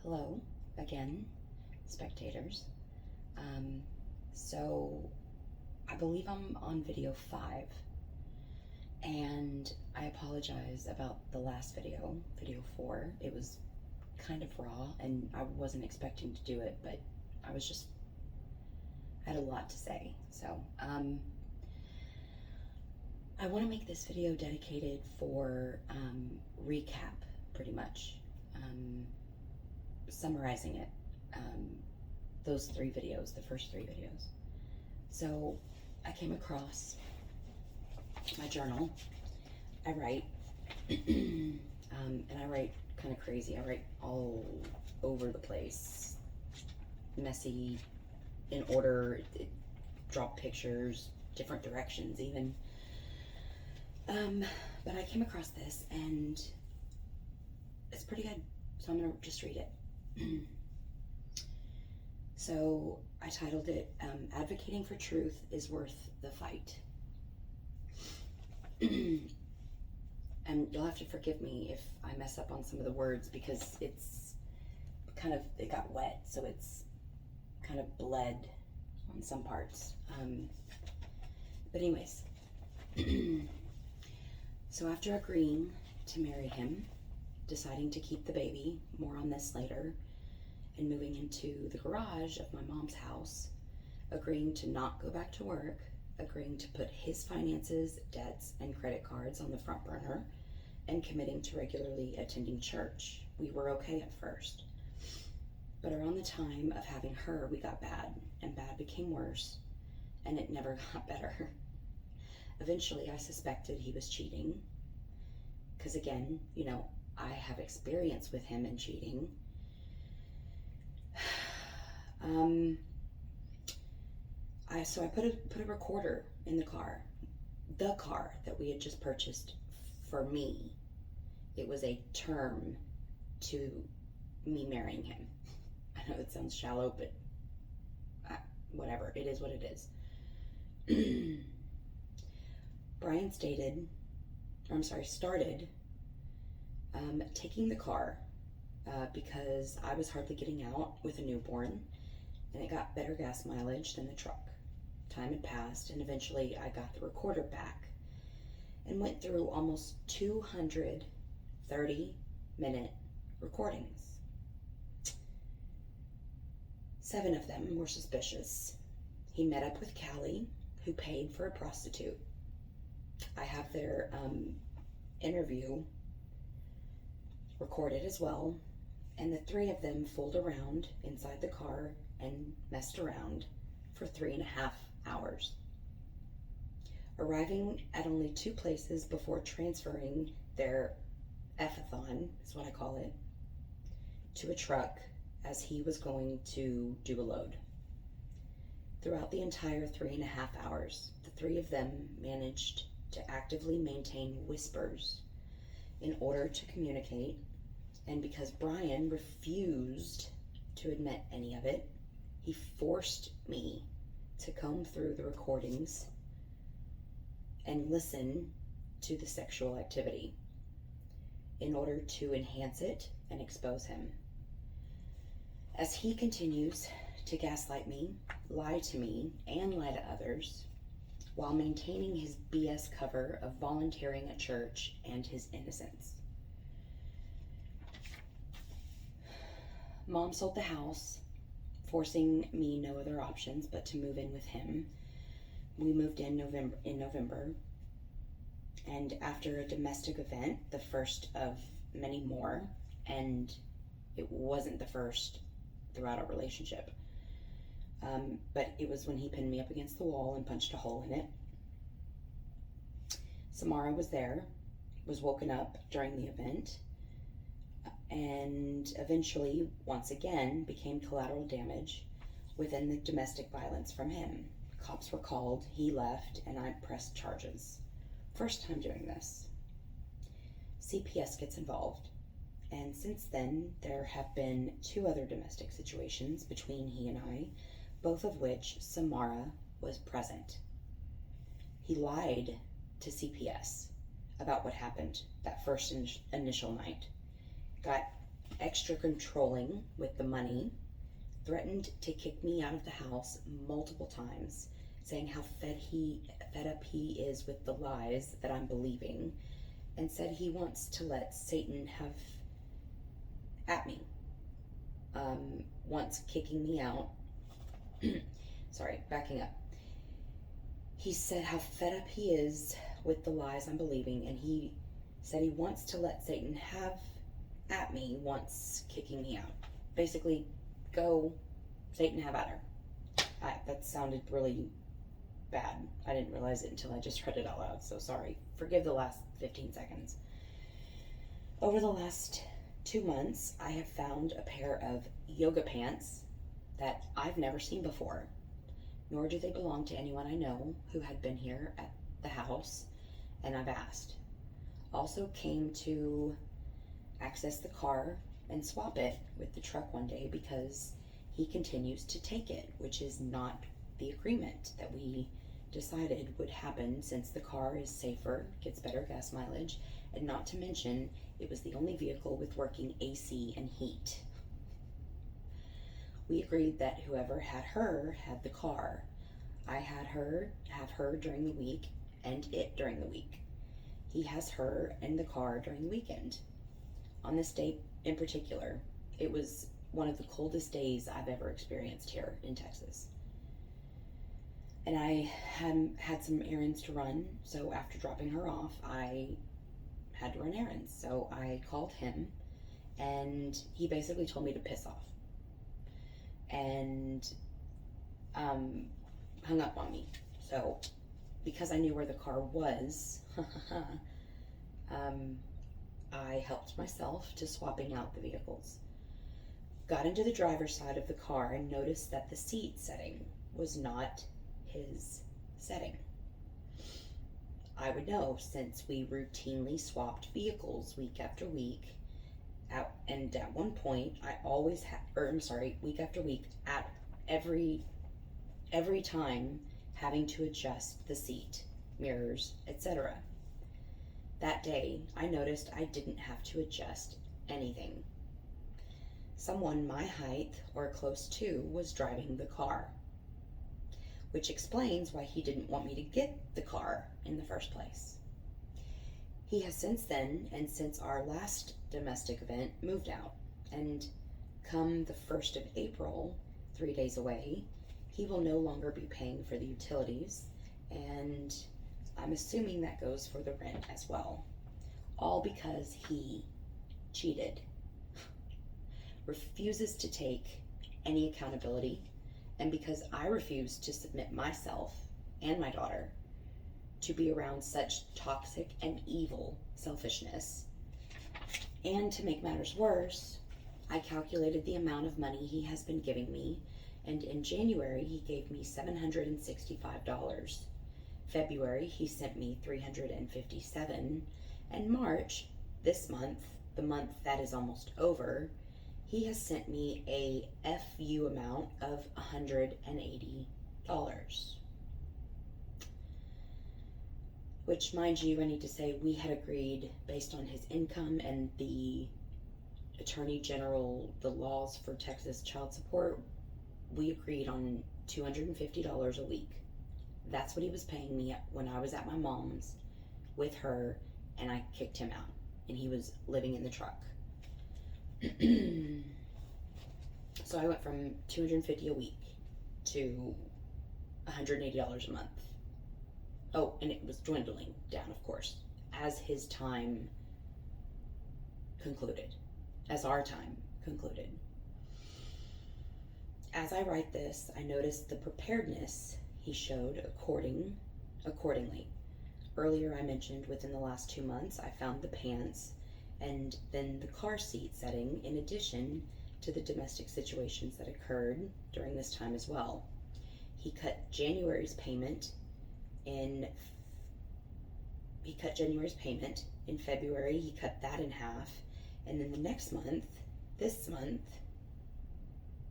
Hello again, spectators. So I believe I'm on video 5, and I apologize about the last video, video 4. It was kind of raw, and I wasn't expecting to do it, but I had a lot to say. So I want to make this video dedicated for recap, pretty much. Summarizing it, those 3 videos, the first 3 videos. So I came across my journal. I write, and I write kind of crazy. I write all over the place, messy, in order, drop pictures, different directions even. But I came across this and it's pretty good, so I'm gonna just read it. So I titled it, Advocating for Truth is Worth the Fight. And you'll have to forgive me if I mess up on some of the words, because it got wet, so it's kind of bled on some parts. But anyways, so after agreeing to marry him, deciding to keep the baby, more on this later, and moving into the garage of my mom's house, agreeing to not go back to work, agreeing to put his finances, debts, and credit cards on the front burner, and committing to regularly attending church. We were okay at first. But around the time of having her, we got bad, and bad became worse, and it never got better. Eventually, I suspected he was cheating, because again, I have experience with him in cheating. So I put a recorder in the car that we had just purchased for me. It was a term to me marrying him. I know it sounds shallow, but whatever. It is what it is. Brian started taking the car because I was hardly getting out with a newborn, and it got better gas mileage than the truck. Time had passed, and eventually I got the recorder back and went through almost 200 30-minute recordings. 7 of them were suspicious. He met up with Callie, who paid for a prostitute. I have their interview recorded as well, and the 3 of them fooled around inside the car and messed around for 3.5 hours, arriving at only 2 places before transferring their F-a-thon, is what I call it, to a truck as he was going to do a load. Throughout the entire 3.5 hours, the 3 of them managed to actively maintain whispers in order to communicate, and because Brian refused to admit any of it, he forced me to comb through the recordings and listen to the sexual activity in order to enhance it and expose him. As he continues to gaslight me, lie to me, and lie to others, while maintaining his BS cover of volunteering at church and his innocence. Mom sold the house, forcing me no other options but to move in with him. We moved in November, and after a domestic event, the first of many more, and it wasn't the first throughout our relationship, but it was when he pinned me up against the wall and punched a hole in it. Samara was there, was woken up during the event, and eventually, once again, became collateral damage within the domestic violence from him. Cops were called, he left, and I pressed charges. First time doing this. CPS gets involved, and since then, there have been 2 other domestic situations between he and I, both of which Samara was present. He lied to CPS about what happened that first initial night. Got extra controlling with the money, threatened to kick me out of the house multiple times, saying how fed up he is with the lies that I'm believing, and said he wants to let Satan have at me. Once kicking me out. Sorry, backing up. He said how fed up he is with the lies I'm believing, and he said he wants to let Satan have at me once kicking me out. Basically, go, Satan, have at her. That sounded really bad. I didn't realize it until I just read it out loud, so sorry. Forgive the last 15 seconds. Over the last 2 months, I have found a pair of yoga pants that I've never seen before, nor do they belong to anyone I know who had been here at the house, and I've asked. Also came to access the car and swap it with the truck one day because he continues to take it, which is not the agreement that we decided would happen, since the car is safer, gets better gas mileage, and not to mention it was the only vehicle with working AC and heat. We agreed that whoever had her had the car. I had her have her during the week and it during the week. He has her and the car during the weekend. On this day in particular, it was one of the coldest days I've ever experienced here in Texas. And I had some errands to run, so after dropping her off, I had to run errands. So I called him, and he basically told me to piss off. And hung up on me. So because I knew where the car was, I helped myself to swapping out the vehicles. Got into the driver's side of the car and noticed that the seat setting was not his setting. I would know, since we routinely swapped vehicles week after week. And at one point, I always had, week after week, at every time having to adjust the seat, mirrors, etc. That day, I noticed I didn't have to adjust anything. Someone my height or close to was driving the car, which explains why he didn't want me to get the car in the first place. He has since then, and since our last domestic event, moved out, and come the 1st of April, 3 days away, he will no longer be paying for the utilities, and I'm assuming that goes for the rent as well. All because he cheated. Refuses to take any accountability, and because I refuse to submit myself and my daughter to be around such toxic and evil selfishness. And to make matters worse, I calculated the amount of money he has been giving me, and in January he gave me $765. February he sent me $357, and March, this month, the month that is almost over, he has sent me a FU amount of $180. Which, mind you, I need to say, we had agreed based on his income and the Attorney General, the laws for Texas child support, we agreed on $250 a week. That's what he was paying me when I was at my mom's with her, and I kicked him out, and he was living in the truck. So I went from $250 a week to $180 a month. Oh, and it was dwindling down, of course, as his time concluded, as our time concluded. As I write this, I noticed the preparedness he showed accordingly. Earlier I mentioned within the last 2 months I found the pants and then the car seat setting, in addition to the domestic situations that occurred during this time as well. He cut January's payment in February. He cut that in half, and then the next month, this month,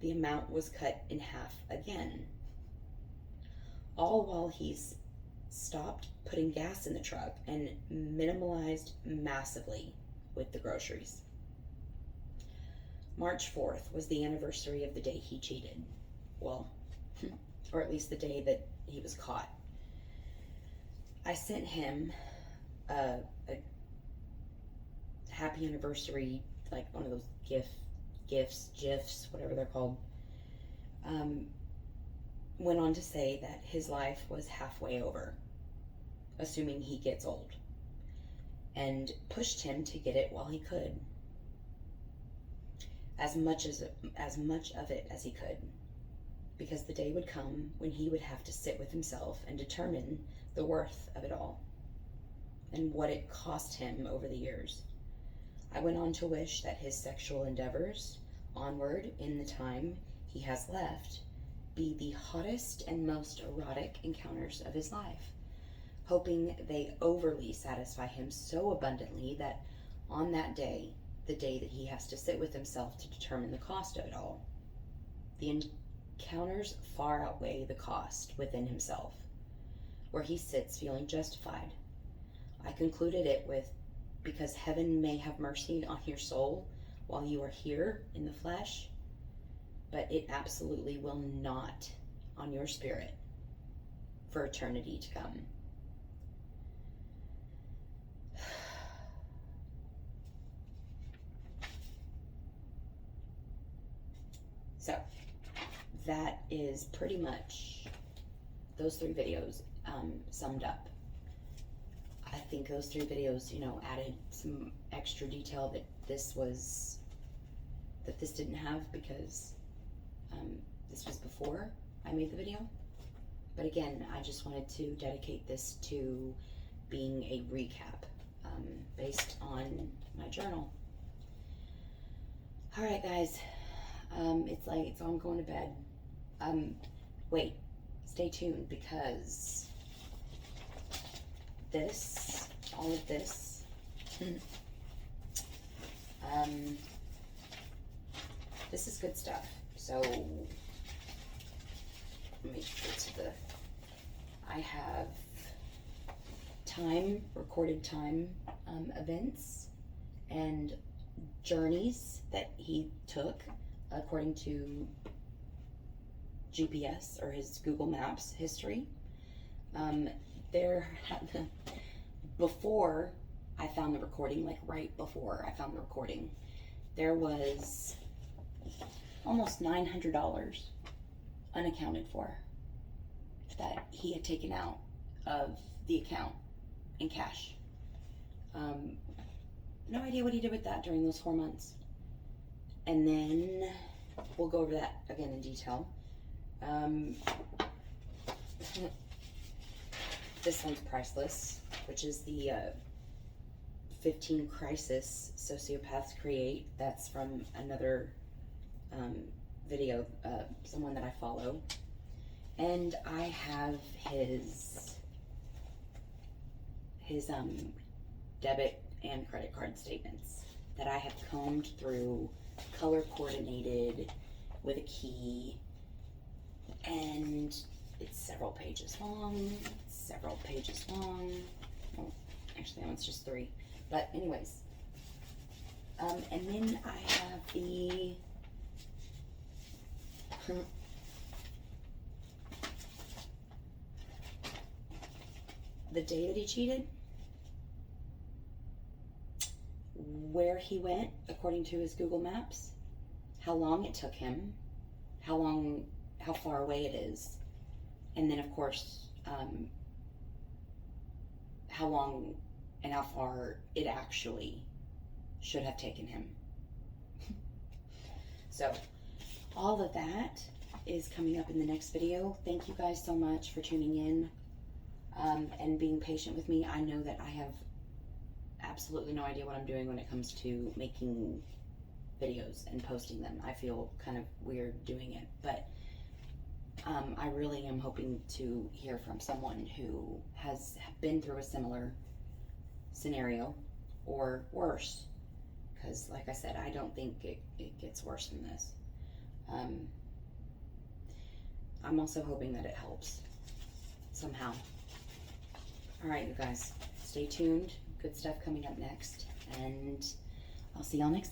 the amount was cut in half again. All while he's stopped putting gas in the truck and minimalized massively with the groceries. March 4th was the anniversary of the day he cheated. Well, or at least the day that he was caught. I sent him a happy anniversary, like one of those GIFs, whatever they're called. Went on to say that his life was halfway over, assuming he gets old, and pushed him to get it while he could. As much of it as he could, because the day would come when he would have to sit with himself and determine the worth of it all and what it cost him over the years. I went on to wish that his sexual endeavors onward in the time he has left be the hottest and most erotic encounters of his life, hoping they overly satisfy him so abundantly that on that day, the day that he has to sit with himself to determine the cost of it all, the encounters far outweigh the cost within himself, where he sits feeling justified. I concluded it with, because heaven may have mercy on your soul while you are here in the flesh, but it absolutely will not on your spirit for eternity to come. So that is pretty much those 3 videos summed up. I think those 3 videos, added some extra detail that this didn't have, because this was before I made the video. But again, I just wanted to dedicate this to being a recap based on my journal. All right, guys. It's late, so I'm going to bed. Wait, stay tuned, because all of this, this is good stuff. So, let me go to I have recorded time events and journeys that he took according to GPS, or his Google Maps history. Before I found the recording, like right before I found the recording, there was almost $900 unaccounted for that he had taken out of the account in cash. No idea what he did with that during those 4 months. And then we'll go over that again in detail. This one's priceless, which is the 15 crisis sociopaths create. That's from another video, someone that I follow. And I have his debit and credit card statements that I have combed through, color coordinated with a key, and it's several pages long. Well, actually that one's just 3, but anyways. And then I have the day that he cheated, where he went according to his Google Maps, how long it took him, how far away it is, and then of course how long and how far it actually should have taken him. So all of that is coming up in the next video. Thank you guys so much for tuning in and being patient with me. I know that I have absolutely no idea what I'm doing when it comes to making videos and posting them. I feel kind of weird doing it, but I really am hoping to hear from someone who has been through a similar scenario or worse, because like I said, I don't think it gets worse than this. I'm also hoping that it helps somehow. All right, you guys, stay tuned. Good stuff coming up next, and I'll see y'all next time.